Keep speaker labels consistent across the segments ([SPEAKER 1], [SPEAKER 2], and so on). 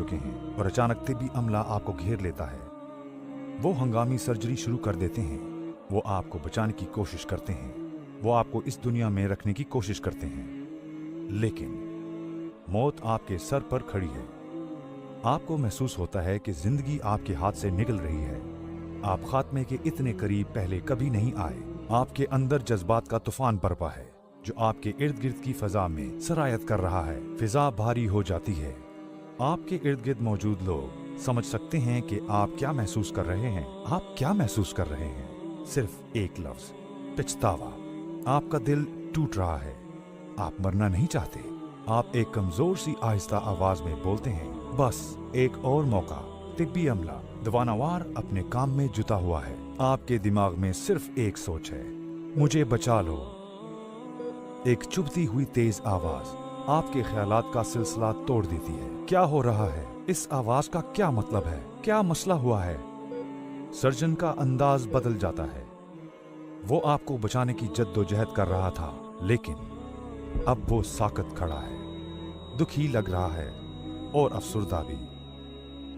[SPEAKER 1] चुके हैं और अचानक तिब्बी अमला आपको घेर लेता है। वो हंगामी सर्जरी शुरू कर देते हैं। वो आपको बचाने की कोशिश करते हैं। वो आपको इस दुनिया में रखने की कोशिश करते हैं, लेकिन मौत आपके सर पर खड़ी है। आपको महसूस होता है कि जिंदगी आपके हाथ से निकल रही है। आप खात्मे के इतने करीब पहले कभी नहीं आए। आपके अंदर जज्बात का तूफान बरपा है जो आपके इर्द गिर्द की फिजा में सरायत कर रहा है। फिजा भारी हो जाती है। आपके इर्द गिर्द मौजूद लोग समझ सकते हैं कि आप क्या महसूस कर रहे हैं। आप क्या महसूस कर रहे हैं? सिर्फ एक लफ्ज, पछतावा। आपका दिल टूट रहा है। आप मरना नहीं चाहते। आप एक कमजोर सी आहिस्ता आवाज में बोलते हैं, बस एक और मौका। तिब्बी अमला दवानावार अपने काम में जुटा हुआ है। आपके दिमाग में सिर्फ एक सोच है, मुझे बचा लो। एक चुभती हुई तेज आवाज आपके ख्यालात का सिलसिला तोड़ देती है। क्या हो रहा है? इस आवाज का क्या मतलब है? क्या मसला हुआ है? सर्जन का अंदाज बदल जाता है। वो आपको बचाने की जद्दोजहद कर रहा था, लेकिन अब वो साकत खड़ा है, दुखी लग रहा है और अफसुर्दा भी।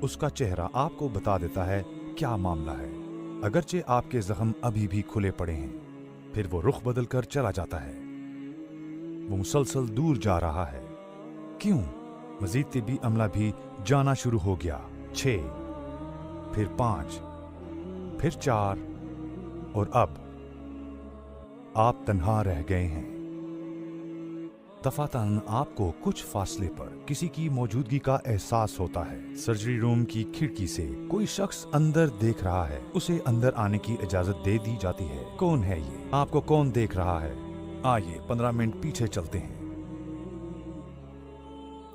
[SPEAKER 1] उसका चेहरा आपको बता देता है क्या मामला है। अगरचे आपके जख्म अभी भी खुले पड़े हैं, फिर वो रुख बदल कर चला जाता है। वो मुसलसल दूर जा रहा है। क्यों? मजीद तिब्बी अमला भी जाना शुरू हो गया। 6, फिर 5, फिर 4 और अब आप तन्हा रह गए हैं। दफातन आपको कुछ फासले पर किसी की मौजूदगी का एहसास होता है। सर्जरी रूम की खिड़की से कोई शख्स अंदर देख रहा है। उसे अंदर आने की इजाजत दे दी जाती है। कौन है ये? आपको कौन देख रहा है? आइए 15 मिनट पीछे चलते हैं।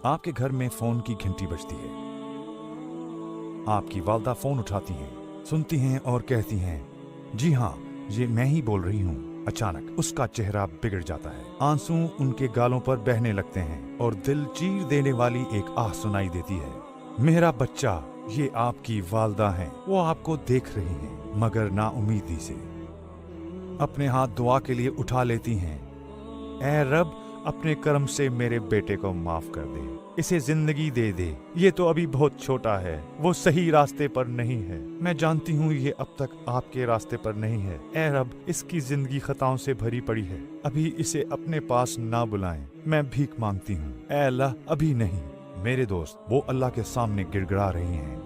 [SPEAKER 1] आपके घर में फोन की घंटी बजती है। आपकी वालदा फोन उठाती हैं, सुनती हैं और कहती हैं, जी हाँ, ये मैं ही बोल रही हूँ। अचानक उसका चेहरा बिगड़ जाता है। आंसू उनके गालों पर बहने लगते हैं और दिल चीर देने वाली एक आह सुनाई देती है। मेरा बच्चा, ये आपकी वालदा हैं। वो आपको देख रही हैं, मगर नाउमीदी से। अपने हाथ दुआ के लिए उठा लेती हैं। ऐ रब, अपने कर्म से मेरे बेटे को माफ कर दे, इसे जिंदगी दे दे। ये तो अभी बहुत छोटा है, वो सही रास्ते पर नहीं है। मैं जानती हूँ ये अब तक आपके रास्ते पर नहीं है। ऐ रब, इसकी जिंदगी खताओं से भरी पड़ी है, अभी इसे अपने पास ना बुलाएं। मैं भीख मांगती हूँ। ऐ अल्लाह, अभी नहीं। मेरे दोस्त, वो अल्लाह के सामने गिड़गिड़ा रही हैं,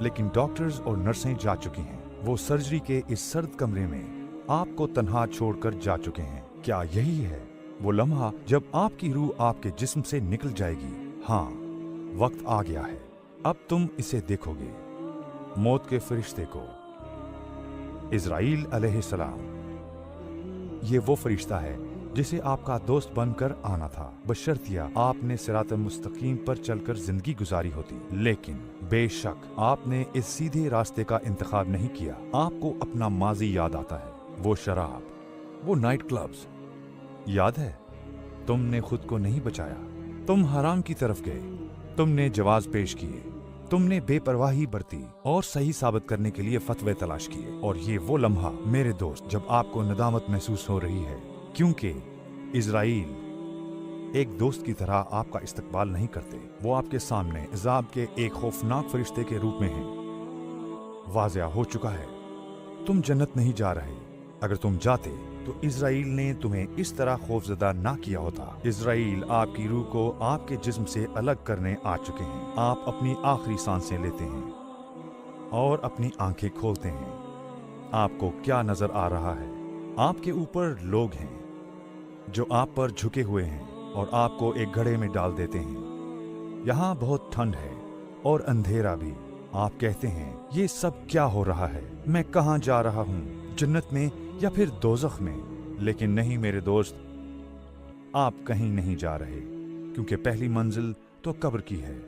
[SPEAKER 1] लेकिन डॉक्टर्स और नर्सें जा चुकी हैं। वो सर्जरी के इस सर्द कमरे में आपको तन्हा छोड़कर जा चुके हैं। क्या यही है वो लम्हा जब आपकी रूह आपके जिस्म से निकल जाएगी? हाँ, वक्त आ गया है। अब तुम इसे देखोगे, मौत के फरिश्ते को, इज़राइल अलैहिस्सलाम। ये वो फरिश्ता है जिसे आपका दोस्त बनकर आना था, बशर्तिया आपने सिरात मुस्तकीम पर चलकर जिंदगी गुजारी होती। लेकिन बेशक आपने इस सीधे रास्ते का इंतखाब नहीं किया। आपको अपना माजी याद आता है, वो शराब, वो नाइट क्लब्स। याद है, तुमने खुद को नहीं बचाया। तुम हराम की तरफ गए। तुमने जवाज पेश किए। तुमने बेपरवाही बरती और सही साबित करने के लिए फतवे तलाश किए। और ये वो लम्हा मेरे दोस्त जब आपको नदामत महसूस हो रही है, क्योंकि इज़राइल एक दोस्त की तरह आपका इस्तकबाल नहीं करते। वो आपके सामने अज़ाब के एक खौफनाक फरिश्ते के रूप में है। वाज़िया हो चुका है, तुम जन्नत नहीं जा रहे। अगर तुम जाते तो इज़राइल ने तुम्हें इस तरह खौफजदा ना किया होता। इज़राइल आपकी रूह को आपके जिस्म से अलग करने आ चुके हैं। आप अपनी आखिरी सांसें लेते हैं और अपनी आंखें खोलते हैं। आपको क्या नजर आ रहा है? आपके ऊपर लोग हैं जो आप पर झुके हुए हैं और आपको एक घड़े में डाल देते हैं। यहाँ बहुत ठंड है और अंधेरा भी। आप कहते हैं, ये सब क्या हो रहा है? मैं कहाँ जा रहा हूँ? जन्नत में या फिर दोज़ख में? लेकिन नहीं मेरे दोस्त, आप कहीं नहीं जा रहे, क्योंकि पहली मंजिल तो कब्र की है।